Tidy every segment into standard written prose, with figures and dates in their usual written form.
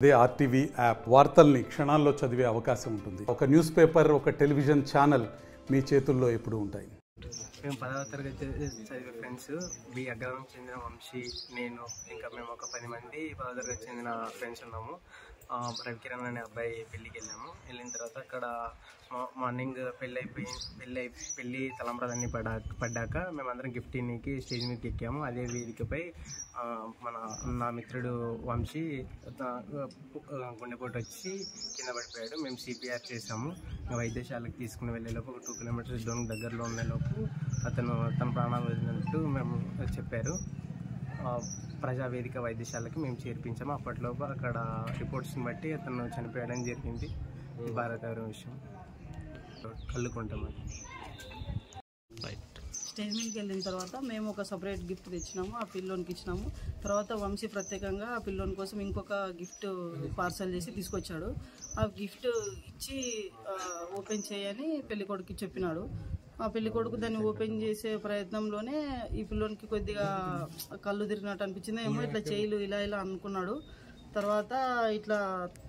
అదే RTV app వార్తల్ని క్షణాల్లో చదివే అవకాశం ఉంటుంది. ఒక న్యూస్ పేపర్, ఒక టెలివిజన్ ఛానల్ మీ చేతుల్లో ఎప్పుడూ ఉంటాయి. మేము 10వ తరగతి చదివే ఫ్రెండ్స్ బి అగ్రహారం చెందిన వంశీ, నేను ఇంకా మేము ఒక 10 మంది 10వ తరగతి చెందిన ఫ్రెండ్స్ ఉన్నాము. రవికిరణ్ అనే అబ్బాయి పెళ్ళికి వెళ్ళిన తర్వాత అక్కడ మార్నింగ్ పెళ్ళి తలంబ్రాలన్నీ పడ్డాక మేమందరం గిఫ్ట్ ఇన్నికి స్టేజ్ మీదకి ఎక్కాము. అదే వేదికపై నా మిత్రుడు వంశీ గుండెపోటు వచ్చి కింద పడిపోయాడు. మేము సిపిఆర్ చేసాము. వైద్యశాలకు తీసుకుని వెళ్ళేలోపు ఒక 2 కిలోమీటర్స్ దూరం దగ్గరలో ఉండేలోపు తన ప్రాణాలు వదిలినట్టు మేము చెప్పారు. ప్రజావేదిక వైద్యశాలకి మేము చేర్పించాము. అప్పట్లోపు అక్కడ రిపోర్ట్స్ని బట్టి అతను చనిపోయడం జరిగింది. బాధాకర విషయం. కళ్ళుకుంటాము. స్టేజ్ మీదకి వెళ్ళిన తర్వాత మేము ఒక సపరేట్ గిఫ్ట్ తెచ్చినాము, ఆ పిల్లోనికి ఇచ్చినాము. తర్వాత వంశీ ప్రత్యేకంగా ఆ పిల్లోని కోసం ఇంకొక గిఫ్ట్ పార్సల్ చేసి తీసుకొచ్చాడు. ఆ గిఫ్ట్ ఇచ్చి ఓపెన్ చేయని పెళ్ళికొడుకు చెప్పినాడు. ఆ పెళ్ళికొడుకు దాన్ని ఓపెన్ చేసే ప్రయత్నంలోనే ఈ పిల్లోనికి కొద్దిగా కళ్ళు తిరిగినట్టు అనిపించింది. ఏమో ఇట్లా చేయలు ఇలా అనుకున్నాడు. తర్వాత ఇట్లా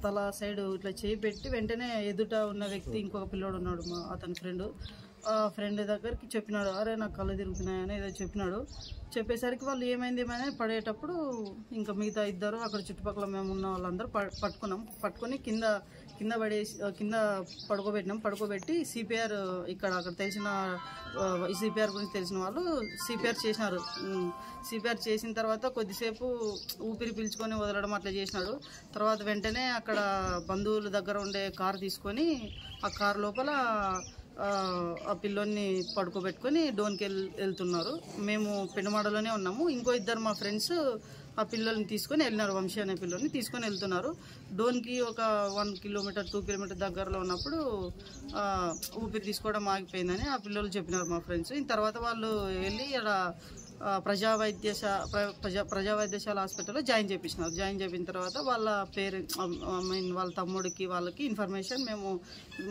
తల సైడ్ ఇట్లా చేయి పెట్టి వెంటనే ఎదుట ఉన్న వ్యక్తి ఇంకొక పిల్లోడు ఉన్నాడు, అతని ఫ్రెండ్ దగ్గరికి చెప్పినాడు, అరే నాకు కళ్ళు తిరుగుతున్నాయని ఏదో చెప్పినాడు. చెప్పేసరికి వాళ్ళు ఏమైంది పడేటప్పుడు ఇంకా మిగతా ఇద్దరు అక్కడ చుట్టుపక్కల మేము ఉన్న వాళ్ళందరూ పట్టుకొని కింద పడుకోబెట్టి సిపిఆర్ అక్కడ తెలిసిన సిపిఆర్ గురించి తెలిసిన వాళ్ళు సిపిఆర్ చేసినారు. సిపిఆర్ చేసిన తర్వాత కొద్దిసేపు ఊపిరి పీల్చుకొని వదలడం అట్లా చేసినాడు. తర్వాత వెంటనే అక్కడ బంధువుల దగ్గర ఉండే కారు తీసుకొని ఆ కారు లోపల ఆ పిల్లోని పడుకోబెట్టుకొని డోన్కి వెళ్తున్నారు. మేము పెనుమాడలోనే ఉన్నాము. ఇంకో ఇద్దరు మా ఫ్రెండ్స్ ఆ పిల్లల్ని తీసుకొని వెళ్ళినారు. వంశీ అనే పిల్లోని తీసుకొని వెళ్తున్నారు. డోన్కి ఒక 1 కిలోమీటర్ 2 కిలోమీటర్ దగ్గరలో ఉన్నప్పుడు ఊపిరి తీసుకోవడం ఆగిపోయిందని ఆ పిల్లలు చెప్పినారు మా ఫ్రెండ్స్. తర్వాత వాళ్ళు వెళ్ళి అక్కడ ప్రజా వైద్యశాల హాస్పిటల్లో జాయిన్ చేయించినారు. జాయిన్ చేసిన తర్వాత వాళ్ళ పేరెంట్స్ వాళ్ళ తమ్ముడికి వాళ్ళకి ఇన్ఫర్మేషన్ మేము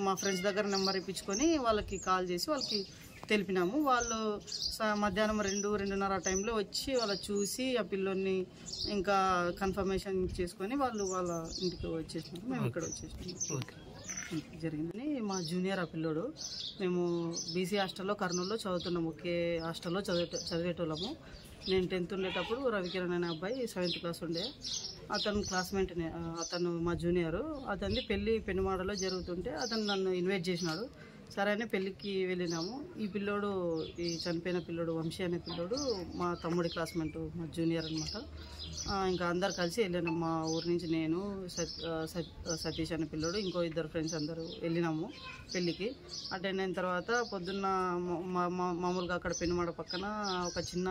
మా ఫ్రెండ్స్ దగ్గర నెంబర్ ఇప్పించుకొని వాళ్ళకి కాల్ చేసి వాళ్ళకి తెలిపినాము. వాళ్ళు మధ్యాహ్నం 2-2:30 టైంలో వచ్చి వాళ్ళు చూసి ఆ పిల్లోని ఇంకా కన్ఫర్మేషన్ చేసుకొని వాళ్ళు వాళ్ళ ఇంటికి వచ్చేసినారు. మేము ఇక్కడ వచ్చేసినాము. జరిగిందని మా జూనియర్ ఆ పిల్లోడు. మేము బీసీ హాస్టల్లో కర్నూలులో చదువుతున్నాము. ఒకే హాస్టల్లో చదివేటోళ్ళము. నేను 10th ఉండేటప్పుడు రవికిరణ్ అనే అబ్బాయి 7th క్లాస్ ఉండే. అతను క్లాస్మేట్నే. అతను మా జూనియరు. అతన్ని పెనుమాడలో జరుగుతుంటే అతను నన్ను ఇన్వైట్ చేసినాడు. సరే అని పెళ్ళికి వెళ్ళినాము. ఈ పిల్లోడు, ఈ చనిపోయిన పిల్లోడు వంశీ అనే పిల్లోడు మా తమ్ముడి క్లాస్మేట్, మా జూనియర్ అనమాట. ఇంకా అందరు కలిసి వెళ్ళినాం. మా ఊరి నుంచి నేను, సతీష్ అనే పిల్లోడు, ఇంకో 2 ఫ్రెండ్స్ అందరూ వెళ్ళినాము పెళ్ళికి. అటెండ్ అయిన తర్వాత పొద్దున్న మామూలుగా అక్కడ పెనుమాడ పక్కన ఒక చిన్న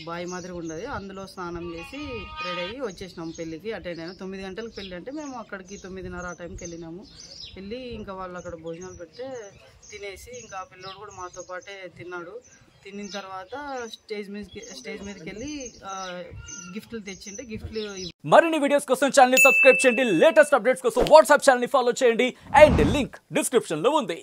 బావి మాదిరి ఉండదు, అందులో స్నానం చేసి రెడీ అయ్యి వచ్చేసినాము పెళ్ళికి. అటెండ్ అయినా 9 గంటలకు పెళ్ళి అంటే మేము అక్కడికి 9:30 ఆ టైంకి వెళ్ళినాము. వెళ్ళి ఇంకా వాళ్ళు అక్కడ భోజనాలు పెడితే తినేసి ఇంకా ఆ పిల్లోడు కూడా మాతో పాటే తిన్నాడు. తిన్న తర్వాత స్టేజ్ మీదకి వెళ్ళి గిఫ్ట్లు తెచ్చింటే గిఫ్ట్లు. మరిన్ని వీడియోస్ కోసం ఛానల్ ని సబ్స్క్రైబ్ చేయండి. లేటెస్ట్ అప్డేట్స్ కోసం వాట్సాప్ ఛానల్ ని ఫాలో చేయండి. అండ్ లింక్ డిస్క్రిప్షన్ లో ఉంది.